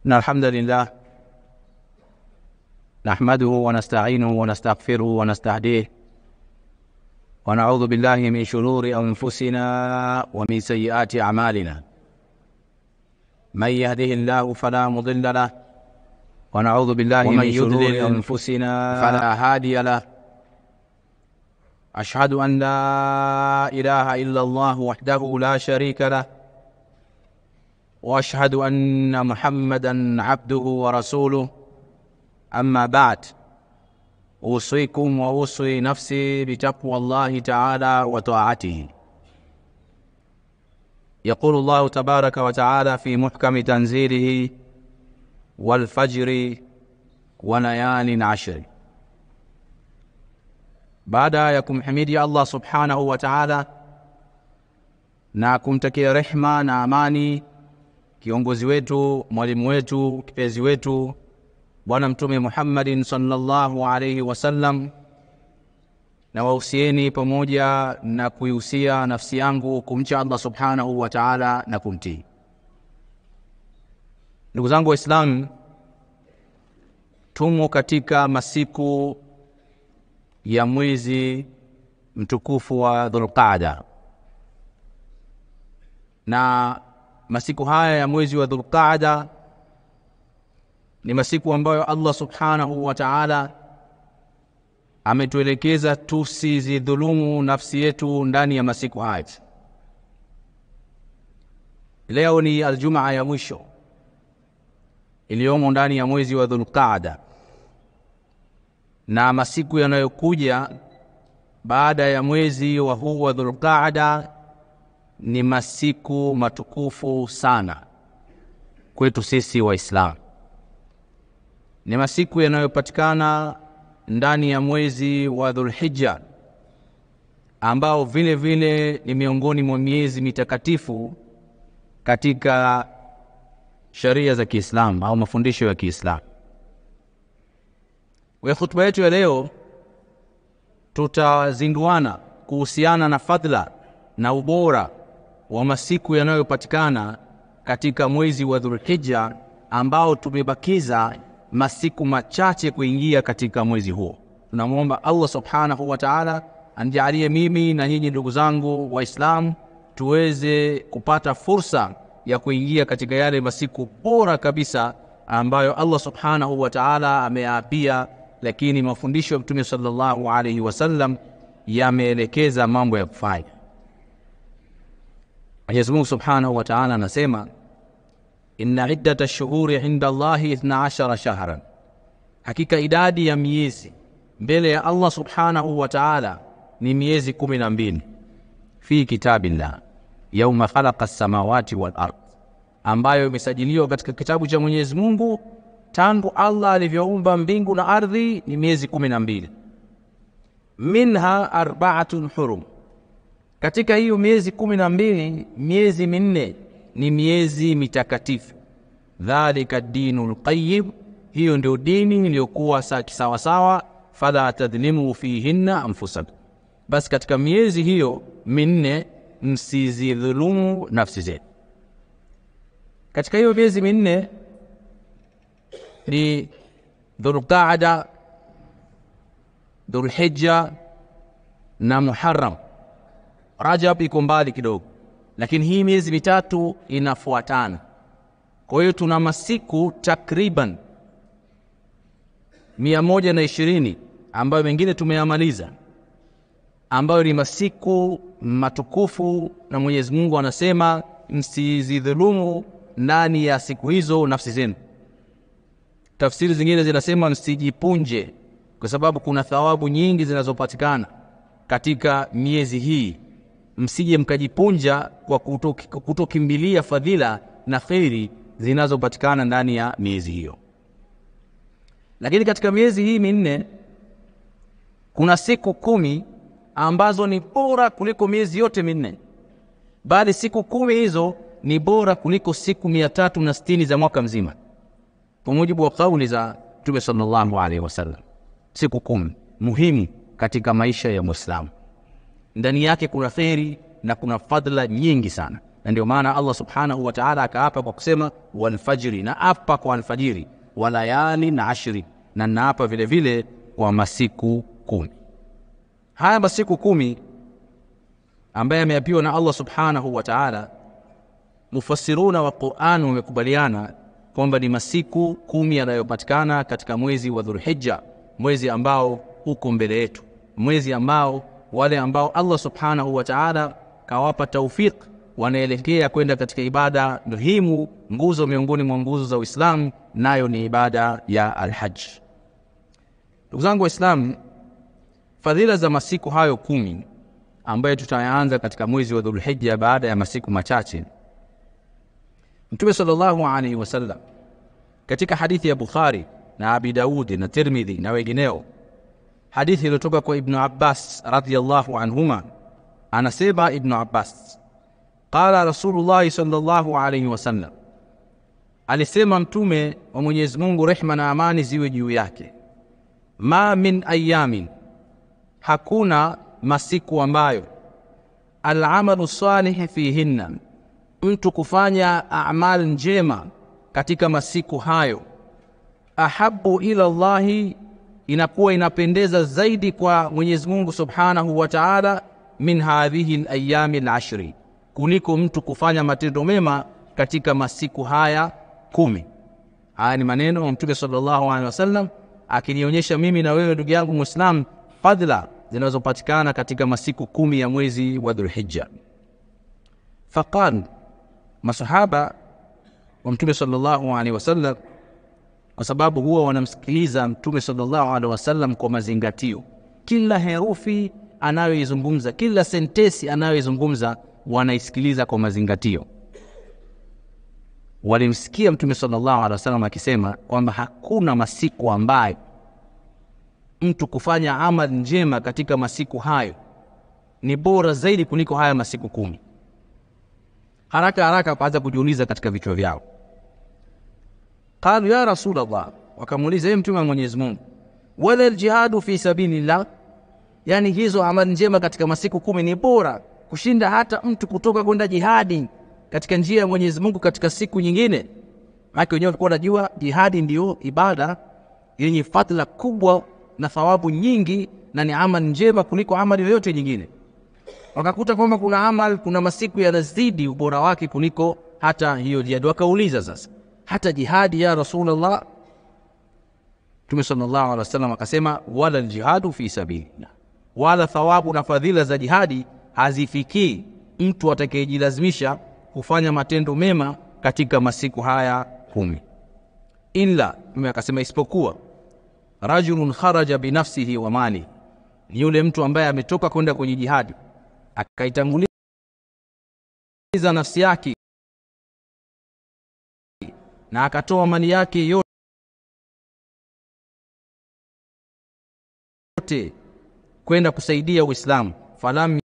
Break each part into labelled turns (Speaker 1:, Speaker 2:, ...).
Speaker 1: إن الحمد لله نحمده ونستعينه ونستغفره ونستهديه ونعوذ بالله من شرور أنفسنا ومن سيئات أعمالنا. من يهده الله فلا مضل له ونعوذ بالله من شرور أنفسنا فلا هادي له. أشهد أن لا إله إلا الله وحده لا شريك له وأشهد أن محمدا عبده ورسوله. أما بعد، أوصيكم وأوصي نفسي بتقوى الله تعالى وطاعته. يقول الله تبارك وتعالى في محكم تنزيله: والفجر وليال عشر. Baada ya kumhimidi Allah subhanahu wa ta'ala na kumtakia rehma na amani kiongozi wetu, mwalimu wetu, kipenzi wetu Bwana Mtume Muhammadin sallallahu alayhi wasallam, na wahusieni pamoja na kuihusia nafsi yangu kumcha Allah subhanahu wa ta'ala na kumtii. Ndugu zangu Waislamu, tumo katika masiku ya mwezi mtukufu wa Dhulqaada, na masiku haya ya mwezi wa Dhulqaada ni masiku ambayo Allah subhanahu wa ta'ala ametuelekeza tusizidhulumu nafsi yetu ndani ya masiku haya. Leo ni Aljumaa ya mwisho iliyomo ndani ya mwezi wa Dhulqaada, na masiku yanayokuja baada ya mwezi wa huu wa Dhulqaada ni masiku matukufu sana kwetu sisi Waislamu. Ni masiku yanayopatikana ndani ya mwezi wa Dhulhijja, ambao vile vile ni miongoni mwa miezi mitakatifu katika sharia za Kiislamu au mafundisho ya Kiislamu. Kwa khutba yetu ya leo tutazinduana kuhusiana na fadhila na ubora wa masiku yanayopatikana katika mwezi wa Dhulhijja, ambao tumebakiza masiku machache kuingia katika mwezi huo. Tunamuomba Allah subhanahu wa ta'ala anijalie mimi na nyinyi ndugu zangu Waislamu tuweze kupata fursa ya kuingia katika yale masiku bora kabisa ambayo Allah subhanahu wa ta'ala ameapia, lakini mafundisho ya Mtume sallallahu alayhi wasallam yameelekeza mambo ya kufanya. Mwenyezi Mungu subhanahu wa ta'ala anasema: inna iddatash shuhuri inda Allahi 12 shahran, hakika idadi ya miezi mbele ya Allah subhanahu wa ta'ala ni miezi 12, fi kitabillah yawma khalaqa as-samawati wal ard, ambayo imesajiliwa katika kitabu cha Mwenyezi Mungu tangu Allah alivyoumba mbingu na ardhi, ni miezi 12. Minha arba'atun hurum, katika hiyo miezi 12 miezi minne ni miezi mitakatifu. Dhalika ad-dinul qayyim, hiyo ndio dini iliyokuwa sawa sawa. Fala tadhlimu fihinna anfusakum, basi katika miezi hiyo minne msizidhulumu nafsi zenu. Katika hiyo miezi minne ni Dhulqaada, Dhulhijja na Muharram. Rajab iko mbali kidogo, lakini hii miezi mitatu inafuatana. Kwa hiyo tuna masiku takriban 120 ambayo mengine tumeyamaliza, ambayo ni masiku matukufu, na Mwenyezi Mungu anasema msizidhulumu ndani ya siku hizo nafsi zenu. Tafsiri zingine zinasema msijipunje, kwa sababu kuna thawabu nyingi zinazopatikana katika miezi hii. Msije mkajipunja kwa kutokimbilia fadhila na khairi zinazopatikana ndani ya miezi hiyo. Lakini katika miezi hii minne kuna siku 10 ambazo ni bora kuliko miezi yote minne, bali siku 10 hizo ni bora kuliko siku 360 za mwaka mzima, kwa mujibu wa kauli za Mtume sallallahu alaihi wasallam. Siku 10 muhimu katika maisha ya Muislamu, ndani yake kuna khairi na kuna fadhila nyingi sana. Na ndio maana Allah subhanahu wa ta'ala akaapa kwa kusema wal fajri, na apa kwa alfajiri, wa layali na ashri, na naapa vile vile kwa masiku 10. Haya masiku 10 ambaye ameapiwa na Allah subhanahu wa ta'ala, mufassiruna wa Qur'an wamekubaliana kwamba ni masiku 10 yanayopatikana katika mwezi wa Dhulhijja, mwezi ambao uko mbele yetu, mwezi ambao wale ambao Allah subhanahu wa ta'ala kawapa tawfik wanaelekea kwenda katika ibada muhimu, nguzo miongoni mwa nguzo za Uislamu, nayo ni ibada ya al-Hajj. Ndugu zangu Waislamu, fadhila za masiku hayo 10 ambayo tutaanza katika mwezi wa Dhulhijja baada ya masiku machache, Mtume sallallahu alaihi wasallam katika hadithi ya Bukhari na Abi Daud na Tirmidhi na wengineo, hadithi iliyotoka kwa Ibn Abbas radhiyallahu anhuma, anasema Ibn Abbas, qala Rasulullah sallallahu alaihi wasallam, alisema Mtume wa Mwenyezi Mungu, rehma na amani ziwe juu yake, ma min ayamin, hakuna masiku ambayo al-amalu salih fihinna, mtu kufanya a'mal njema katika masiku hayo, ahabbu ila Allahi, inakuwa inapendeza zaidi kwa Mwenyezi Mungu subhanahu wa ta'ala, min hadhihi al-ayami al-ashri, kuliko mtu kufanya matendo mema katika masiku haya 10. Haya ni maneno ya Mtume sallallahu alaihi wasallam akinionyesha mimi na wewe ndugu yangu Muislam fadhila zinazopatikana katika masiku 10 ya mwezi wa Dhulhijja. Faqal, masahaba wa Mtume sallallahu alaihi wasallam, kwa sababu huwa wanamsikiliza Mtume sallallahu alaihi wasallam kwa mazingatio, kila herufi anayoizungumza, kila sentensi anayoizungumza wanaisikiliza kwa mazingatio. Walimsikia Mtume sallallahu alaihi wasallam akisema kwamba hakuna masiku ambayo mtu kufanya amal njema katika masiku hayo ni bora zaidi kuliko haya masiku 10. Haraka paanza kujiuliza katika vichwa vyao. Qalu ya Rasulullah, wakamuuliza Mtume wa Mwenyezi Mungu, wala aljihadu fi sabilillah, yani hizo amal njema katika masiku 10 ni bora kushinda hata mtu kutoka kwenda jihadi katika njia ya Mwenyezi Mungu katika siku nyingine? Maana wenyewe walikuwa wanajua jihadi ndio ibada yenye fadhila kubwa na thawabu nyingi na ni amal njema kuliko amali yoyote nyingine. Wakakuta kwamba kuna amal, kuna masiku yanazidi ubora wake kuliko hata hiyo jihadi. Wakauliza sasa, hata jihadi ya Rasulullah? Mtume sallallahu alaihi wasallam akasema, wala aljihadu fi sabilillah, wala thawabu na fadhila za jihadi hazifikii mtu atakayejilazimisha kufanya matendo mema katika masiku haya 10. Illa, Mtume akasema, isipokuwa rajulun kharaja binafsihi wa mali, ni yule mtu ambaye ametoka kwenda kwenye jihadi akaitanguliza nafsi yake na akatoa mali yake yote kwenda kusaidia Uislamu, falam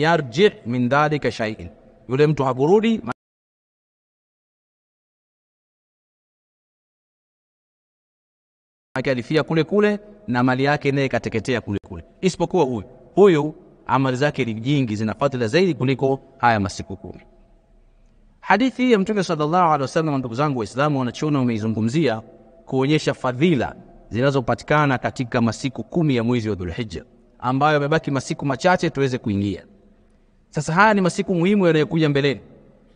Speaker 1: yarji min dhalika shay'in, yule mtu hakurudi akalifia kule na mali yake naye kateketea kule, isipokuwa huyu amali zake ni nyingi, zina fadhila zaidi kuliko haya masiku 10. Hadithi ya Mtume sallallahu alaihi wasallam, ndugu zangu Waislamu, wanachoona wameizungumzia kuonyesha fadhila zinazopatikana katika masiku 10 ya mwezi wa Dhulhijja, ambayo yamebaki masiku machache tuweze kuingia. Sasa haya ni masiku muhimu yanayokuja mbeleni,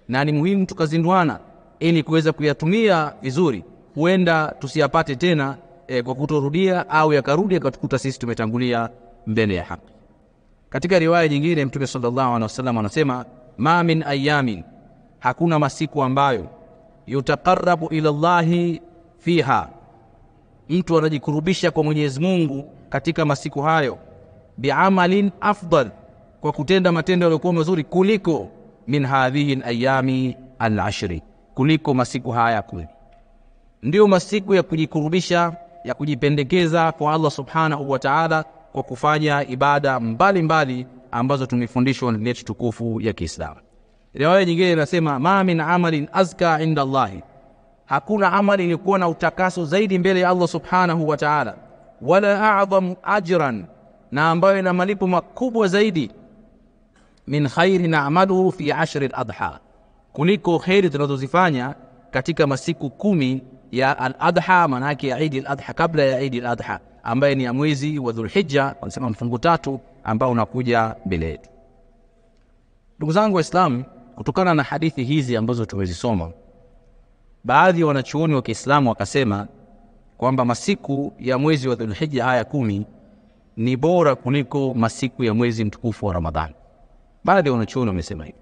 Speaker 1: na ni muhimu tukazinduana ili kuweza kuyatumia vizuri. Huenda tusiyapate tena kwa kutorudia, au yakarudi yakatukuta sisi tumetangulia mbele ya haki. Katika riwaya nyingine Mtume sallallahu alaihi wasallam anasema, ma min ayamin, hakuna masiku ambayo yutaqarrabu ila Allahi fiha, mtu anajikurubisha kwa Mwenyezi Mungu katika masiku hayo, bi'amalin afdal, kwa kutenda matendo yaliyokuwa mazuri, kuliko min hadhihi al-ayami al-ashri, kuliko masiku haya 10. Ndio masiku ya kujikurubisha, ya kujipendekeza kwa Allah subhanahu wa ta'ala kwa kufanya ibada mbalimbali ambazo tumefundishwa na dini tukufu ya Kiislamu. Riwaya nyingine inasema, ma min amalin azka inda Allahi, hakuna amali iliyokuwa na utakaso zaidi mbele ya Allah subhanahu wa ta'ala, wala a'dhamu ajran, na ambayo ina malipo makubwa zaidi, min khairin na'maluhu fi ashri al-adha, kuliko khairi tunazozifanya katika masiku 10 ya al-adha, maana yake ya Eid al-Adha, kabla ya Eid al-Adha ambaye ni ya mwezi wa Dhulhijja, wanasema mfungo 3 ambao unakuja mbele yetu. Ndugu zangu Waislamu, kutokana na hadithi hizi ambazo tumezisoma, baadhi ya wanachuoni wa Kiislamu wakasema kwamba masiku ya mwezi wa Dhulhijja haya 10 ni bora kuliko masiku ya mwezi mtukufu wa Ramadhani. Baadhi ya wanachuoni wamesema hivi.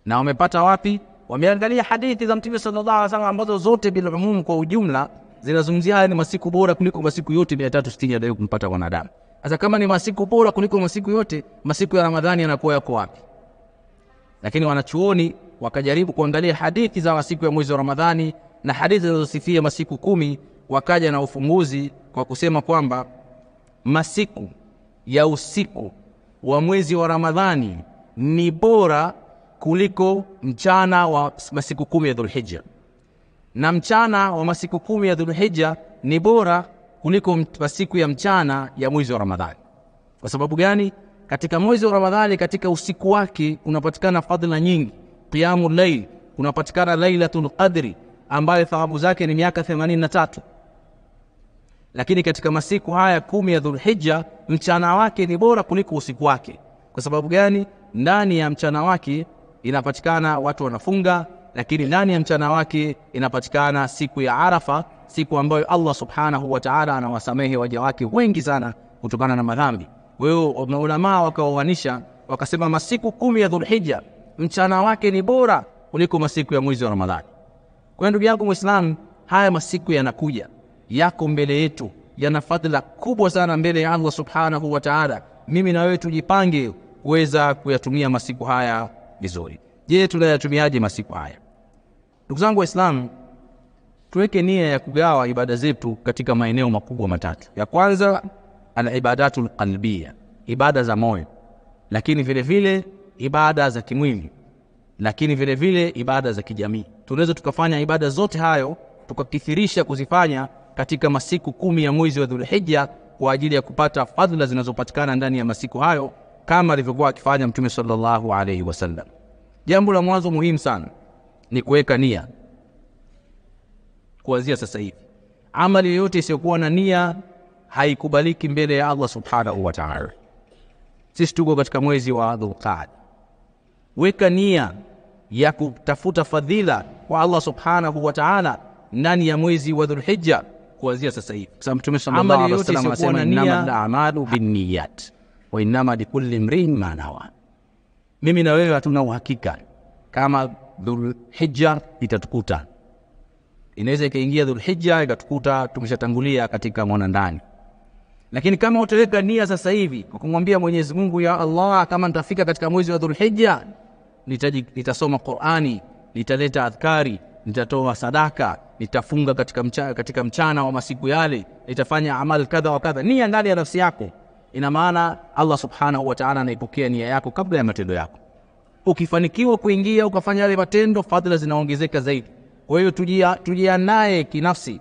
Speaker 1: Na wamepata wapi? Wameangalia hadithi za Mtume sallallahu alaihi wasallam ambazo zote bila umum, kwa ujumla zinazungumzia haya ni masiku bora kuliko masiku yote 360 yanayo kumpata wanadamu. Sasa kama ni masiku bora kuliko masiku yote, masiku ya Ramadhani yanakuwa yako wapi? Lakini wanachuoni wakajaribu kuangalia hadithi za masiku ya mwezi wa Ramadhani na hadithi zinazosifia masiku 10, wakaja na ufunguzi kwa kusema kwamba masiku ya usiku wa mwezi wa Ramadhani ni bora kuliko mchana wa masiku 10 ya Dhulhijja, na mchana wa masiku 10 ya Dhulhijja ni bora kuliko masiku ya mchana ya mwezi wa Ramadhani. Kwa sababu gani? Katika mwezi wa Ramadhani, katika usiku wake unapatikana fadhila nyingi. Qiyamul layl, unapatikana Lailatul Qadri ambayo thawabu zake ni miaka 83. Lakini katika masiku haya 10 ya Dhulhijja, mchana wake ni bora kuliko usiku wake. Kwa sababu gani? Ndani ya mchana wake inapatikana watu wanafunga, lakini ndani ya mchana wake inapatikana siku ya Arafa, siku ambayo Allah subhanahu wa ta'ala anawasamehe waja wake wengi sana kutokana na madhambi. Wao ulama wakaoanisha wakasema masiku 10 ya Dhulhijja mchana wake ni bora kuliko masiku ya mwezi wa Ramadhani. Kwa ndugu yangu Muislamu, haya masiku yanakuja, yako mbele yetu, yana fadhila kubwa sana mbele ya Allah subhanahu wa ta'ala. Mimi na wewe tujipange kuweza kuyatumia masiku haya vizuri. Je, tunayatumiaje masiku haya? Ndugu zangu Waislamu, tuweke nia ya kugawa ibada zetu katika maeneo makubwa matatu. Ya kwanza, al-ibadatul qalbiyya, ibada za moyo, lakini vile vile ibada za kimwili, lakini vile vile ibada za kijamii. Tunaweza tukafanya ibada zote hayo tukakithirisha kuzifanya katika masiku 10 ya mwezi wa Dhulhijja kwa ajili ya kupata fadhila zinazopatikana ndani ya masiku hayo, kama alivyokuwa akifanya Mtume sallallahu alaihi wasallam. Jambo la mwanzo muhimu sana ni kuweka nia. Kuanzia sasa hivi, amali yoyote isiyokuwa na nia haikubaliki mbele ya Allah subhanahu wa ta'ala. Sisi tuko katika mwezi wa Dhulqa'da. Weka nia ya kutafuta fadhila kwa Allah subhanahu wa ta'ala ndani ya mwezi wa Dhulhijja kuanzia sasa hivi. Kwa sababu Mtume sallallahu alaihi wasallam anasema innamal a'malu binniyat wa innama likulli imrin ma nawa. Mimi na wewe hatuna uhakika kama Dhulhijja itatukuta. Inaweza ikaingia Dhulhijja ikatukuta tumeshatangulia katika mwanandani. Lakini kama utaweka nia sasa hivi kwa kumwambia Mwenyezi Mungu, ya Allah, kama nitafika katika mwezi wa Dhulhijja nitasoma Qur'ani, nitaleta adhkari, nitatoa sadaka, nitafunga katika mchana wa masiku yale, nitafanya amal kadha wa kadha. Nia ndani ya nafsi yako, ina maana Allah subhanahu wa ta'ala anaipokea nia yako kabla ya matendo yako. Ukifanikiwa kuingia ukafanya yale matendo, fadhila zinaongezeka zaidi. Kwa hiyo tujianae kinafsi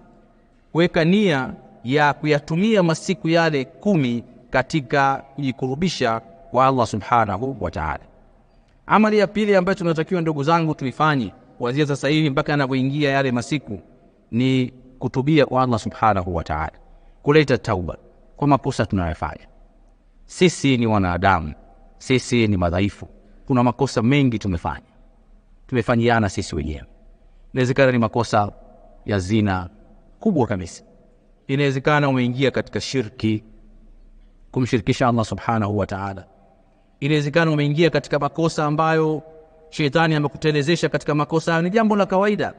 Speaker 1: kuweka nia ya kuyatumia masiku yale 10 katika kujikurubisha kwa Allah subhanahu wa ta'ala. Amali ya pili ambayo tunatakiwa ndugu zangu tuifanye kuanzia sasa hivi mpaka anapoingia yale masiku ni kutubia kwa Allah subhanahu wa ta'ala, kuleta tauba kwa makosa tunayofanya. Sisi ni wanadamu, sisi ni madhaifu, kuna makosa mengi tumefanyiana sisi wenyewe. Inawezekana ni makosa ya zina kubwa kabisa, inawezekana umeingia katika shirki, kumshirikisha Allah subhanahu wa ta'ala. Inawezekana umeingia katika makosa ambayo shetani amekutelezesha katika makosa, ni jambo la kawaida.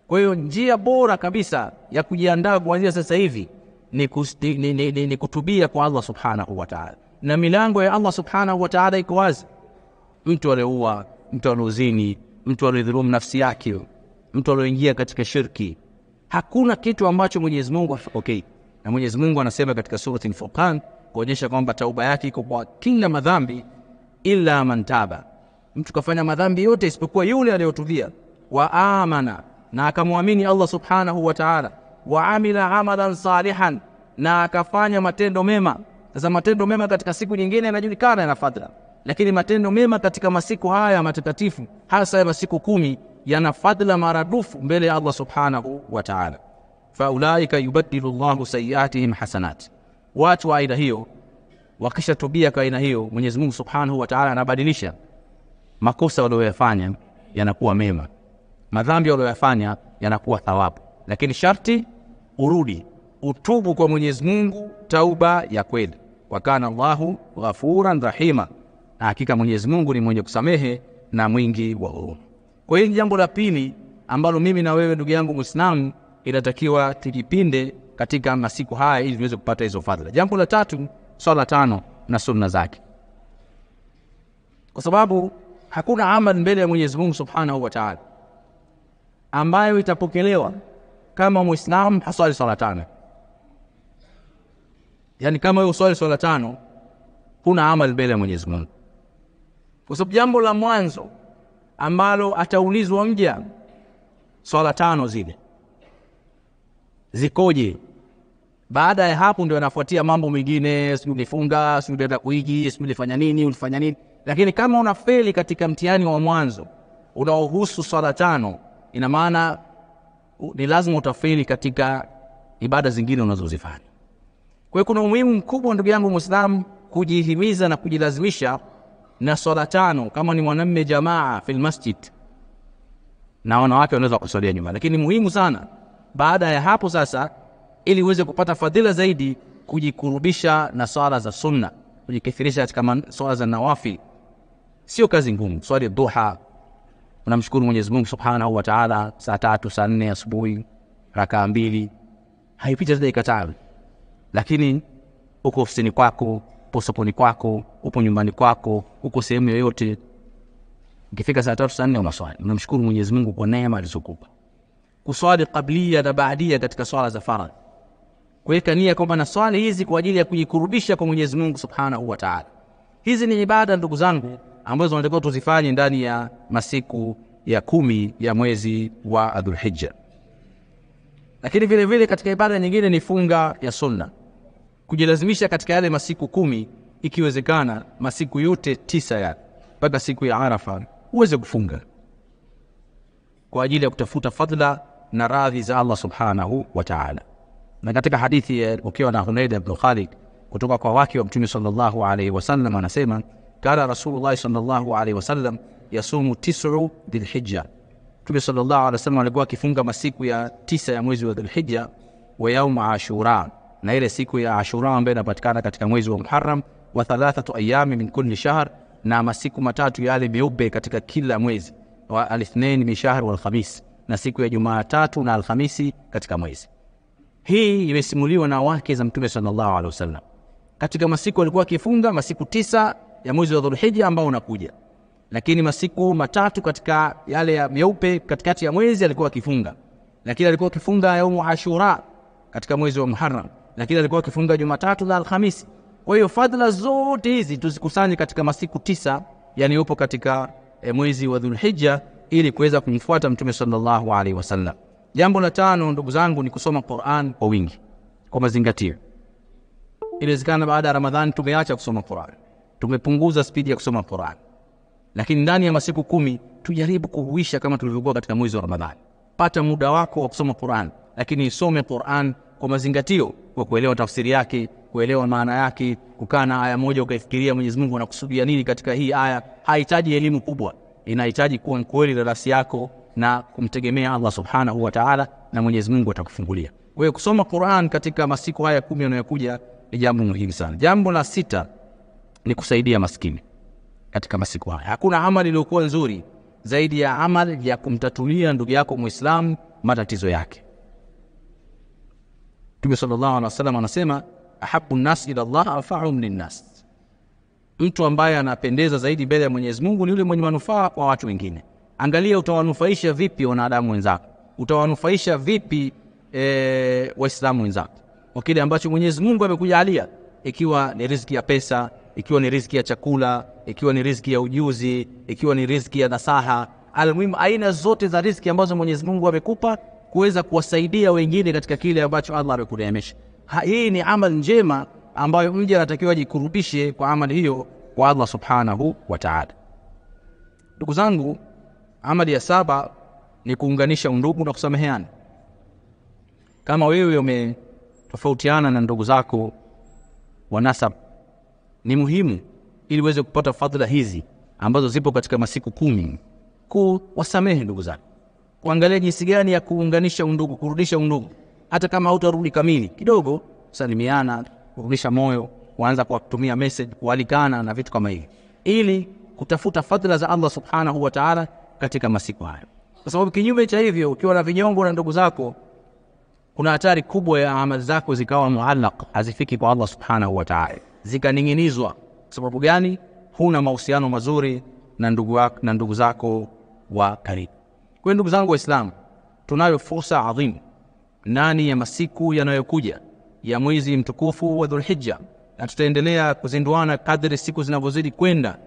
Speaker 1: Kwa hiyo njia bora kabisa ya kujiandaa kuanzia sasa hivi ni kutubia kwa Allah subhanahu wa ta'ala, na milango ya Allah subhanahu wa ta'ala iko wazi. Mtu aliyeua, mtu aliyozini, mtu aliyedhulumu nafsi yake, mtu aliyeingia katika shirki, hakuna kitu ambacho Mwenyezi Mungu hapokei. Na Mwenyezi Mungu anasema katika surati Al-Furqan kuonyesha kwamba tauba yake iko kwa kila madhambi illa man taba. Mtu kafanya madhambi yote isipokuwa yule aliyotubia, wa amana na akamwamini Allah subhanahu wa ta'ala, wa amila amalan salihan, na akafanya matendo mema. Sasa matendo mema katika siku nyingine yanajulikana yana fadhila, lakini matendo mema katika masiku haya matakatifu, hasa ya masiku 10, yana fadhila maradufu mbele ya Allah subhanahu wa ta'ala. Fa ulaika yubaddilu Allahu sayiatihim hasanat, watu wa aina hiyo wakisha tubia kwa aina hiyo, Mwenyezi Mungu subhanahu wa ta'ala anabadilisha makosa waliyofanya yanakuwa mema, madhambi waliyofanya yanakuwa thawabu. Lakini sharti urudi, utubu kwa Mwenyezi Mungu tauba ya kweli. Wa kana Allahu ghafuran rahima, na hakika Mwenyezi Mungu ni mwenye kusamehe na mwingi wa huruma. Kwa hiyo jambo la pili ambalo mimi na wewe ndugu yangu Muislamu inatakiwa tujipinde katika masiku haya ili tuweze kupata hizo fadhila. Jambo la tatu, swala 5 na sunna zake, kwa sababu hakuna amal mbele ya Mwenyezi Mungu subhanahu wa ta'ala ambayo itapokelewa kama Muislamu haswali swala 5. Yani kama wewe uswali swala 5, kuna amal mbele ya Mwenyezi Mungu. Kwa sababu jambo la mwanzo ambalo ataulizwa mja, swala 5 zile zikoje? Baada ya hapo ndio yanafuatia mambo mengine, sio ulifunga, sio ulienda kuiji, sio ulifanya nini, ulifanya nini. Lakini kama unafeli katika mtihani wa mwanzo unaohusu swala 5, ina maana ni lazima utafeli katika ibada zingine unazozifanya. Kwa hiyo kuna umuhimu mkubwa ndugu yangu Muislamu kujihimiza na kujilazimisha na swala 5, kama ni mwanamume jamaa fil masjid, na wanawake wanaweza kuswalia nyuma. Lakini muhimu sana baada ya hapo sasa, ili uweze kupata fadhila zaidi, kujikurubisha na swala za sunna, kujikithirisha katika swala za nawafil. Sio kazi ngumu. Swali duha, unamshukuru Mwenyezi Mungu subhanahu wa ta'ala saa 3 saa 4 asubuhi, rakaa 2, haipiti dakika 5. Lakini uko ofisini kwako, upo sokoni kwako, upo nyumbani kwako, uko sehemu yoyote, ukifika saa 3 saa 4 unaswali, unamshukuru Mwenyezi Mungu kwa neema alizokupa. Kuswali qablia na baadia katika swala za faradhi, kuweka nia kwamba na swali hizi kwa ajili ya kujikurubisha kwa Mwenyezi Mungu subhanahu wa ta'ala. Hizi ni ibada ndugu zangu ambazo tunatakiwa tuzifanye ndani ya masiku ya 10 ya mwezi wa Dhulhijja. Lakini vile vile katika ibada nyingine ni funga ya sunna, kujilazimisha katika yale masiku 10, ikiwezekana masiku yote 9 ya mpaka siku ya Arafa uweze kufunga kwa ajili ya kutafuta fadhila na radhi za Allah subhanahu wa ta'ala. Na katika hadithi ukiwa na Hunayd ibn Khalid kutoka kwa wake wa Mtume sallallahu alayhi wasallam, anasema kana Rasulullah sallallahu alayhi wasallam yasumu 9 Dhulhijja. Mtume sallallahu alayhi wasallam alikuwa akifunga masiku ya 9 ya mwezi wa Dhulhijja, wa yaum Ashura, na ile siku ya Ashura ambayo inapatikana katika mwezi wa Muharram, wa 3 ayami min kulli shahr, na masiku 3 yale meupe katika kila mwezi, wa al-ithnain min shahr wal khamis, na siku ya Jumatatu na Alhamisi katika mwezi. Hii imesimuliwa na wake za Mtume sallallahu alaihi wasallam. Katika masiku alikuwa akifunga masiku 9 ya mwezi wa Dhulhijja ambao unakuja, lakini masiku 3 katika yale ya meupe katikati ya mwezi alikuwa akifunga. Lakini alikuwa akifunga yaumu Ashura katika mwezi wa Muharram, lakini alikuwa akifunga Jumatatu na Alhamisi. Kwa hiyo fadhila zote hizi tuzikusanye katika masiku 9 yani yupo katika mwezi wa Dhulhijja, ili kuweza kumfuata Mtume sallallahu alaihi wasallam. Jambo la 5 ndugu zangu ni kusoma Qur'an kwa wingi, kwa mazingatio. Inawezekana baada ya Ramadhani tumeacha kusoma Qur'an, tumepunguza spidi ya kusoma Qur'an, lakini ndani ya masiku 10 tujaribu kuhuisha kama tulivyokuwa katika mwezi wa Ramadhani. Pata muda wako wa kusoma Qur'an, lakini isome Qur'an kwa mazingatio, kwa kuelewa tafsiri yake, kuelewa maana yake, kukaa na aya moja ukaifikiria Mwenyezi Mungu anakusudia nini katika hii aya. Haihitaji elimu kubwa, inahitaji kuwa mkweli na nafsi yako na kumtegemea Allah subhanahu wa ta'ala, na Mwenyezi Mungu atakufungulia. Kwa hiyo kusoma Qur'an katika masiku haya 10 yanayokuja ni jambo muhimu sana. Jambo la 6 ni kusaidia maskini katika masiku haya. Hakuna amali iliyokuwa nzuri zaidi ya amali ya kumtatulia ndugu yako Muislamu matatizo yake. Mtume sallallahu alaihi wasallam anasema ahabbu an-nas ila Allah anfa'uhum lin-nas. Mtu ambaye anapendeza zaidi mbele ya Mwenyezi Mungu ni yule mwenye manufaa kwa watu wengine. Angalia utawanufaisha vipi wanadamu wenzako, utawanufaisha vipi waislamu wenzako kwa kile ambacho Mwenyezi Mungu amekujalia, ikiwa ni riziki ya pesa, ikiwa ni riziki ya chakula, ikiwa ni riziki ya ujuzi, ikiwa ni riziki ya nasaha. Almuhimu aina zote za riziki ambazo Mwenyezi Mungu amekupa kuweza kuwasaidia wengine katika kile ambacho Allah amekuneemesha. Hii ni amali njema ambayo mja anatakiwa jikurubishe kwa amali hiyo kwa Allah subhanahu wa ta'ala. Ndugu zangu, amali ya 7 ni kuunganisha undugu na kusameheana. Kama wewe umetofautiana na ndugu zako wa nasab, ni muhimu ili uweze kupata fadhila hizi ambazo zipo katika masiku 10 kuwasamehe ndugu zako. Kuangalia jinsi gani ya kuunganisha undugu, kurudisha undugu. Hata kama hutarudi kamili, kidogo salimiana, kurudisha moyo, kuanza kwa kutumia message, kualikana na vitu kama hivi, ili kutafuta fadhila za Allah subhanahu wa ta'ala katika masiku hayo. Kwa sababu kinyume cha hivyo, ukiwa na vinyongo na ndugu zako, kuna hatari kubwa ya amali zako zikawa muallaq, hazifiki kwa Allah subhanahu wa ta'ala, zikaninginizwa. Sababu gani? Huna mahusiano mazuri na ndugu zako wa karibu. Kwa ndugu zangu Waislamu, tunayo fursa adhimu ndani ya masiku yanayokuja ya mwezi mtukufu wa Dhulhijja, na tutaendelea kuzinduana kadri siku zinavyozidi kwenda,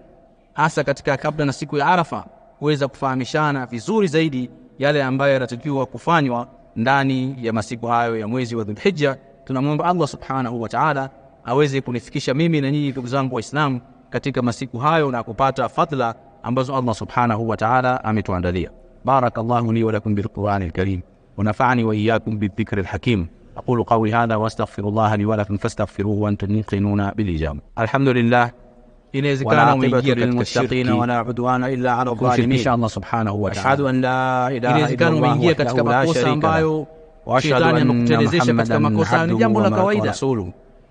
Speaker 1: hasa katika kabla na siku ya Arafa, kuweza kufahamishana vizuri zaidi yale ambayo yanatakiwa kufanywa ndani ya masiku hayo ya mwezi wa Dhulhijja. Tunamwomba Allah subhanahu wa ta'ala aweze kunifikisha mimi na nyinyi ndugu zangu Waislamu katika masiku hayo na kupata fadhila ambazo Allah subhanahu wa ta'ala ametuandalia. Barakallahu li wa lakum bil Qur'anil Karim wa nafa'ani wa iyyakum bidh-dhikril hakim. أقول قولي هذا وأستغفر الله لي ولكم فاستغفروه وأنتم موقنون بالإجابة. الحمد لله. inawezekana umeingia katika shirki wala udwana illa ala dhalimin, insha Allah subhanahu wa ta'ala. Ashhadu an la ilaha illa Allah, umeingia katika makosa ambayo shetani amekutelezesha katika makosa, ni jambo la kawaida.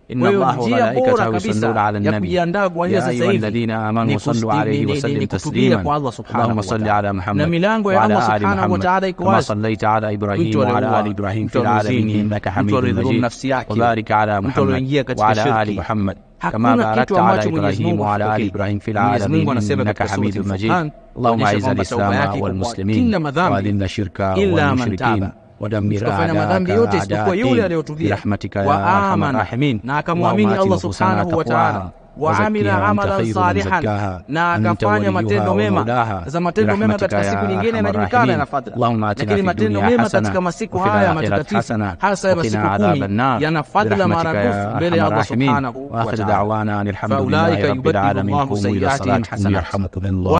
Speaker 1: Inna Allah wa malaikatahu yusalluna ala an-nabi ya ayyuhalladhina amanu sallu alayhi wa sallimu tasliman. Allahumma salli ala Muhammad na milango ya Allah subhanahu wa ta'ala iko wazi. Sallaita ala Ibrahim wa ala ali Ibrahim fil alamin innaka Hamidum Majid. Wa barik ala Muhammad wa ala ali Muhammad كما باركت على إبراهيم وعلى آل إبراهيم في العالمين إنك حميد مجيد. اللهم أعز الإسلام والمسلمين وأذل الشرك والمشركين ودمر أعداء الدين برحمتك يا أرحم الراحمين. اللهم آت نفوسنا تقواها وعمل عملا صالحا na akafanya matendo mema. Za matendo mema katika siku nyingine yanajulikana na fadhila, lakini matendo mema katika masiku haya matakatifu hasa ya masiku 10 yana fadhila maradufu mbele ya Allah subhanahu wa ta'ala. Fa ulaika yubaddilu Allahu sayyi'atihim hasanat.